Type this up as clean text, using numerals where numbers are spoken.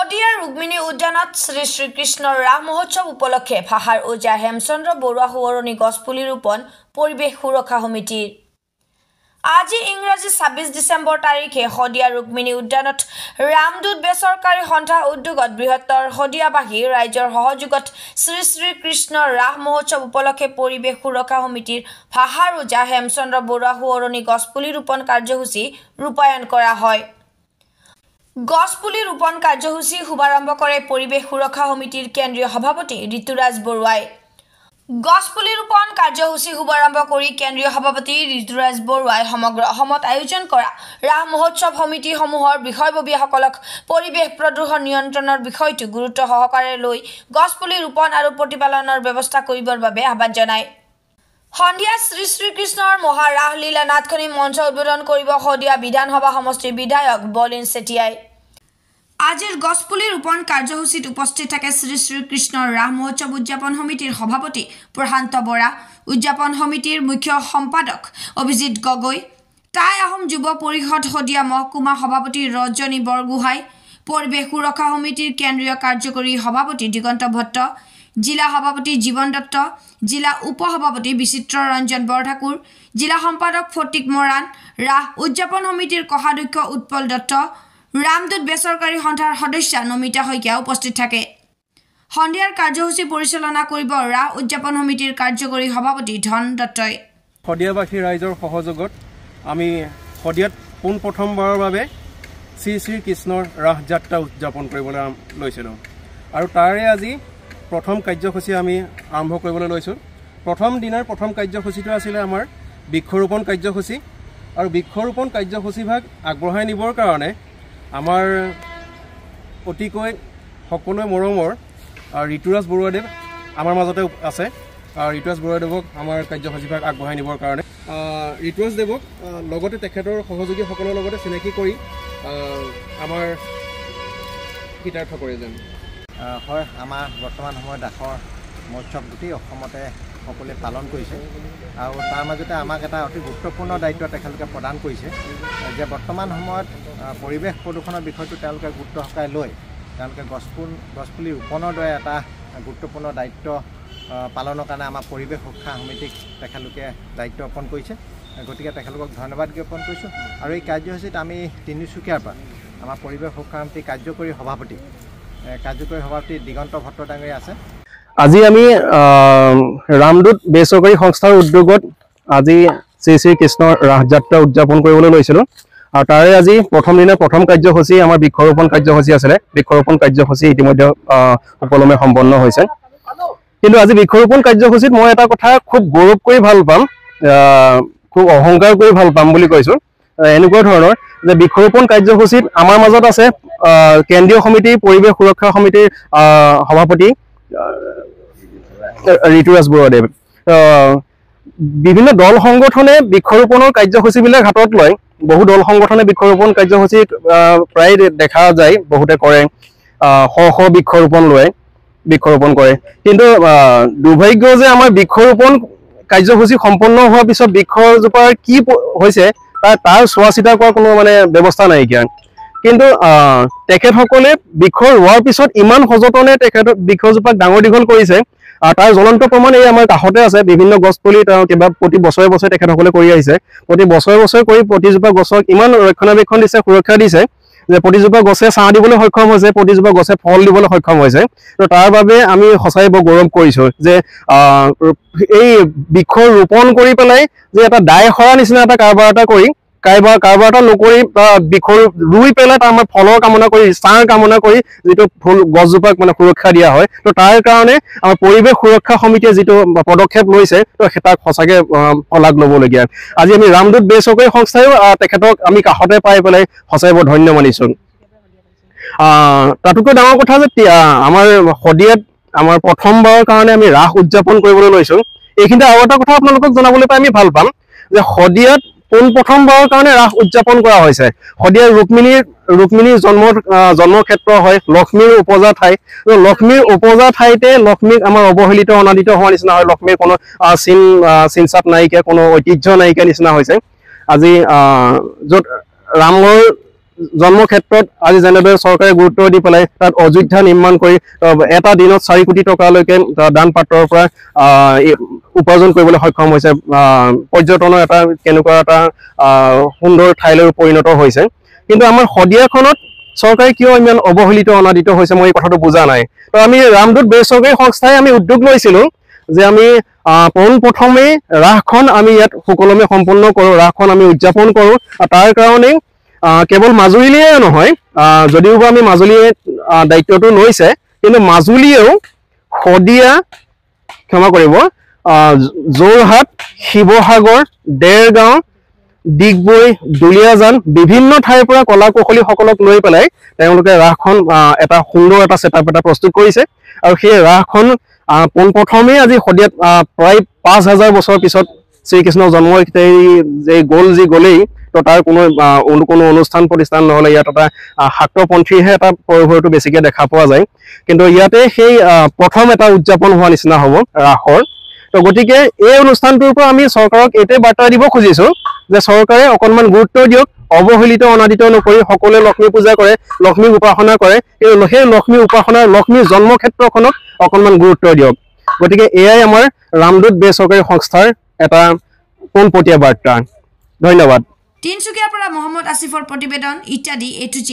শদিয়াৰ ৰুক্মিণী উদ্যানত শ্ৰী শ্ৰীকৃষ্ণৰ ৰাস মহোৎসৱ উপলক্ষে ভাষাৰ ওজা হেমচন্দ্ৰ বৰুৱা সোঁৱৰণী গছপুলি ৰোপণ পৰিৱেশ সুৰক্ষা সমিতিৰ আজি ইংৰাজী ২৬ ডিচেম্বৰ তাৰিখে শদিয়াৰ ৰুক্মিণী উদ্যানত ৰামদূত বেচৰকাৰী সন্থা উদ্যোগত বৃহত্তৰ শদিয়াবাসী ৰাইজৰ সহযোগত শ্ৰী শ্ৰীকৃষ্ণৰ ৰাস মহোৎসৱ উপলক্ষে পৰিৱেশ সুৰক্ষা সমিতিৰ ভাষাৰ ওজা হেমচন্দ্ৰ বৰুৱা সোঁৱৰণী গছপুলি ৰোপণ কাৰ্যসূচী ৰূপায়ণ কৰা হয়। গছপুলি ৰোপণ কাৰ্যসূচী শুভাৰম্ভ কৰে পৰিৱেশ সুৰক্ষা সমিতিৰ কেন্দ্ৰীয় সভাপতি ঋতুৰাজ বৰুৱাই। গছপুলি ৰোপণ কাৰ্যসূচী শুভাৰম্ভ কৰি কেন্দ্ৰীয় সভাপতি ঋতুৰাজ বৰুৱাই সমগ্ৰ অসমত আয়োজন কৰা ৰাস মহোৎসৱ সমিতিসমূহৰ বিষয়ববীয়াসকলক পৰিৱেশ প্ৰদূষণ নিয়ন্ত্ৰণৰ বিষয়টো গুৰুত্ব সহকাৰে লৈ গছপুলি ৰোপণ আৰু প্ৰতিপালনৰ ব্যৱস্থা কৰিবৰ বাবে আহ্বান জনায়। সন্ধিয়া শ্ৰী শ্ৰীকৃষ্ণৰ মহাৰাস লীলা নাটখনি মঞ্চ উদ্বোধন কৰিব শদিয়া বিধানসভা সমষ্টিৰ বিধায়ক বলিন চেতিয়াই। আজিৰ গছপুলি ৰোপণ কাৰ্যসূচীত উপস্থিত থাকে শ্ৰী শ্ৰীকৃষ্ণৰ ৰাস মহোৎসৱ উদযাপন সমিতিৰ সভাপতি প্ৰশান্ত বৰা, উদযাপন সমিতিৰ মুখ্য সম্পাদক অভিজিত গগৈ, টাই আহোম যুৱ পৰিষদ শদিয়া মহকুমা সভাপতি ৰজনী বৰগোহাঁই, পৰিৱেশ সুৰক্ষা সমিতিৰ কেন্দ্ৰীয় কাৰ্যকৰী সভাপতি দিগন্ত ভট্ট, জিলা সভাপতি জীৱন দত্ত, জিলা উপসভাপতি বিচিত্ৰ ৰঞ্জন বৰঠাকুৰ, জিলা সম্পাদক ফটিক মৰাণ, ৰাস উদযাপন সমিতিৰ কোষাধ্যক্ষ উৎপল দত্ত, ৰামদূত বেচৰকাৰী সন্থাৰ সদস্য নমিতা শইকীয়া উপস্থিত থাকে। সন্ধিয়াৰ কাৰ্যসূচী পৰিচালনা কৰিব ৰাস উদযাপন সমিতিৰ কাৰ্যকৰী সভাপতি ধন দত্তই। শদিয়াবাসী ৰাইজৰ সহযোগত আমি শদিয়াত পোনপ্ৰথমবাৰৰ বাবে শ্ৰী শ্ৰীকৃষ্ণৰ ৰাস যাত্ৰা উদযাপন কৰিবলৈ লৈছিলোঁ আৰু তাৰে আজি প্ৰথম কাৰ্যসূচী আমি আৰম্ভ কৰিবলৈ লৈছোঁ। প্ৰথম দিনাৰ প্ৰথম কাৰ্যসূচীটো আছিলে আমাৰ বৃক্ষৰোপণ কাৰ্যসূচী আৰু বৃক্ষৰোপণ কাৰ্যসূচীভাগ আগবঢ়াই নিবৰ কাৰণে আমাৰ অতিকৈ সকলোৱে মৰমৰ ঋতুৰাজ বৰুৱাদেৱ আমাৰ মাজতে আছে। ঋতুৰাজ বৰুৱাদেৱক আমাৰ কাৰ্যসূচীভাগ আগবঢ়াই নিবৰ কাৰণে ঋতুৰাজ দেৱক লগতে তেখেতৰ সহযোগীসকলৰ লগতে চিনাকি কৰি আমাৰ কৃতাৰ্থ কৰে যেন। হয়, আমাৰ বৰ্তমান সময়ত ৰাসৰ মহোৎসৱ গোটেই অসমতে সকলোৱে পালন কৰিছে আৰু তাৰ মাজতে আমাক এটা অতি গুৰুত্বপূৰ্ণ দায়িত্ব তেখেতলোকে প্ৰদান কৰিছে যে বৰ্তমান সময়ত পৰিৱেশ প্ৰদূষণৰ বিষয়টো তেওঁলোকে গুৰুত্ব সহকাৰে লৈ তেওঁলোকে গছপুলি ৰোপণৰ দৰে এটা গুৰুত্বপূৰ্ণ দায়িত্ব পালনৰ কাৰণে আমাৰ পৰিৱেশ সুৰক্ষা সমিতিক তেখেতলোকে দায়িত্ব অৰ্পণ কৰিছে। গতিকে তেখেতলোকক ধন্যবাদ জ্ঞাপন কৰিছোঁ আৰু এই কাৰ্যসূচীত আমি তিনিচুকীয়াৰ পৰা আমাৰ পৰিৱেশ সুৰক্ষা সমিতিৰ কাৰ্যকৰী সভাপতি দিগন্ত ভট্ট ডাঙৰীয়া আছে। আজি আমি ৰামদূত বেচৰকাৰী সংস্থাৰ উদ্যোগত আজি শ্ৰী শ্ৰীকৃষ্ণৰ ৰাস যাত্ৰা উদযাপন কৰিবলৈ লৈছিলোঁ আৰু তাৰে আজি প্ৰথম দিনা প্ৰথম কাৰ্যসূচী আমাৰ বৃক্ষৰোপণ কাৰ্যসূচী আছিলে। বৃক্ষৰোপণ কাৰ্যসূচী ইতিমধ্যে সুকলমে সম্পন্ন হৈছে। কিন্তু আজি বৃক্ষৰোপণ কাৰ্যসূচীত মই এটা কথা খুব গৌৰৱ কৰি ভাল পাম, খুব অহংকাৰ কৰি ভাল পাম বুলি কৈছোঁ। এনেকুৱা ধৰণৰ যে বৃক্ষৰোপণ কাৰ্যসূচীত আমাৰ মাজত আছে কেন্দ্ৰীয় সমিতি পৰিৱেশ সুৰক্ষা সমিতিৰ সভাপতি ঋতুৰাজ বৰুৱাদেৱ। বিভিন্ন দল সংগঠনে বৃক্ষৰোপণৰ কাৰ্যসূচীবিলাক হাতত লয়। বহু দল সংগঠনে বৃক্ষৰোপণ কাৰ্যসূচী প্ৰায় দেখা যায়, বহুতে কৰে, শ বৃক্ষৰোপণ কৰে। কিন্তু দুৰ্ভাগ্য যে আমাৰ বৃক্ষৰোপণ কাৰ্যসূচী সম্পন্ন হোৱাৰ পিছত বৃক্ষজোপাৰ কি হৈছে তাৰ চোৱা চিতা কৰা কোনো ব্যৱস্থা নাইকিয়া। কিন্তু তেখেতসকলে বৃক্ষ ৰোৱাৰ পিছত ইমান সযতনে বৃক্ষজোপাক ডাঙৰ দীঘল কৰিছে আৰু তাৰ জ্বলন্ত প্ৰমাণ এই আমাৰ কাষতে আছে। বিভিন্ন গছপুলি কিবা প্ৰতি বছৰে বছৰে তেখেতসকলে কৰি আহিছে। প্ৰতি বছৰে বছৰে কৰি প্ৰতিজোপা গছক ইমান ৰক্ষণাবেক্ষণ দিছে, সুৰক্ষা দিছে যে প্ৰতিজোপা গছে ছাঁ দিবলৈ সক্ষম হৈছে, প্ৰতিজোপা গছে ফল দিবলৈ সক্ষম হৈছে। তো তাৰ বাবে আমি সঁচাই বৰ গৌৰৱ কৰিছোঁ যে এই বৃক্ষ ৰোপণ কৰি পেলাই যে এটা দায় সৰা নিচিনা এটা কাৰবাৰ এটা কৰি কাৰবাৰ এটা নকৰি বা বৃক্ষ ৰুই পেলাই তাৰ ফলৰ কামনা কৰি, ছাঁৰ কামনা কৰি যিটো গছজোপাক সুৰক্ষা দিয়া হয়। তো তাৰ কাৰণে আমাৰ পৰিৱেশ সুৰক্ষা সমিতিয়ে যিটো পদক্ষেপ লৈছে তো তাক সঁচাকৈ শলাগ ল'বলগীয়া। আজি আমি ৰামদূত বেচৰকাৰী সংস্থাইও তেখেতক আমি কাষতে পাই পেলাই সঁচাই বৰ ধন্য মানিছোঁ। তাতোকৈ ডাঙৰ কথা যে আমাৰ শদিয়াত আমাৰ প্ৰথমবাৰৰ কাৰণে আমি ৰাস উদযাপন কৰিবলৈ লৈছোঁ। এইখিনিতে আৰু এটা কথা আপোনালোকক জনাবলৈ পাই আমি ভাল পাম যে শদিয়াত পোনপ্ৰথমবাৰৰ কাৰণে ৰাস উদযাপন কৰা হৈছে। শদিয়াৰ ৰুক্মিণীৰ জন্মক্ষেত্ৰ হয়, লক্ষ্মীৰ উপজা ঠাই। লক্ষ্মীৰ উপজা ঠাইতে লক্ষ্মীক আমাৰ অৱহেলিত অনাদিত হোৱা নিচিনা হয়। লক্ষ্মীৰ কোনো চিনচাপ নাইকিয়া, কোনো ঐতিহ্য নাইকিয়া নিচিনা হৈছে। আজি য'ত ৰামৰ জন্ম ক্ষেত্ৰত আজি যেনেদৰে চৰকাৰে গুৰুত্ব দি পেলাই তাত অযোধ্যা নিৰ্মাণ কৰি এটা দিনত 4 কোটি টকালৈকে দান পাত্ৰৰ পৰা উপাৰ্জন কৰিবলৈ সক্ষম হৈছে পৰ্যটনৰ এটা কেনেকুৱা এটা সুন্দৰ ঠাইলৈ পৰিণত হৈছে কিন্তু আমাৰ শদিয়াখনত চৰকাৰে কিয় ইমান অৱহেলিত অনাদিত হৈছে মই এই কথাটো বুজা নাই তো আমি ৰামদূত বেচৰকাৰী সংস্থাই আমি উদ্যোগ লৈছিলোঁ যে আমি পোনপ্ৰথমে ৰাসখন আমি ইয়াত সুকলমে সম্পন্ন কৰোঁ ৰাসখন আমি উদযাপন কৰোঁ তাৰ কাৰণে কেৱল মাজুলীয়ে নহয় যদিওবা আমি মাজুলীয়ে দায়িত্বটো লৈছে কিন্তু মাজুলীয়েও শদিয়া ক্ষমা কৰিব যোৰহাট শিৱসাগৰ দেৰগাঁও ডিগবৈ দুলীয়াজান বিভিন্ন ঠাইৰ পৰা কলা কৌশলীসকলক লৈ পেলাই তেওঁলোকে ৰাসখন এটা সুন্দৰ এটা সেটআপ এটা প্ৰস্তুত কৰিছে আৰু সেই ৰাসখন পোনপ্ৰথমে আজি শদিয়াত প্ৰায় 5000 বছৰ পিছত শ্ৰীকৃষ্ণৰ জন্ম যে গ'লেই তো তাৰ কোনো অনুষ্ঠান প্ৰতিষ্ঠান নহ'লে ইয়াত এটা শাক্তপন্থীহে এটা পৰিভৰটো বেছিকৈ দেখা পোৱা যায় কিন্তু ইয়াতে সেই প্ৰথম এটা উদযাপন হোৱা নিচিনা হ'ব ৰাসৰ তো গতিকে এই অনুষ্ঠানটোৰ পৰা আমি চৰকাৰক এইটোৱে বাৰ্তা দিব খুজিছোঁ যে চৰকাৰে অকণমান গুৰুত্ব দিয়ক অৱহেলিত অনাদিত নকৰি সকলোৱে লক্ষ্মী পূজা কৰে লক্ষ্মীক উপাসনা কৰে কিন্তু সেই লক্ষ্মী উপাসনাৰ লক্ষ্মী জন্মক্ষেত্ৰখনক অকণমান গুৰুত্ব দিয়ক গতিকে এয়াই আমাৰ ৰামদূত বেচৰকাৰী সংস্থাৰ এটা পোনপটীয়া বাৰ্তা ধন্যবাদ তিনচুকীয়াৰ পৰা মহম্মদ আসিফৰ প্ৰতিবেদন ইত্যাদি A to Z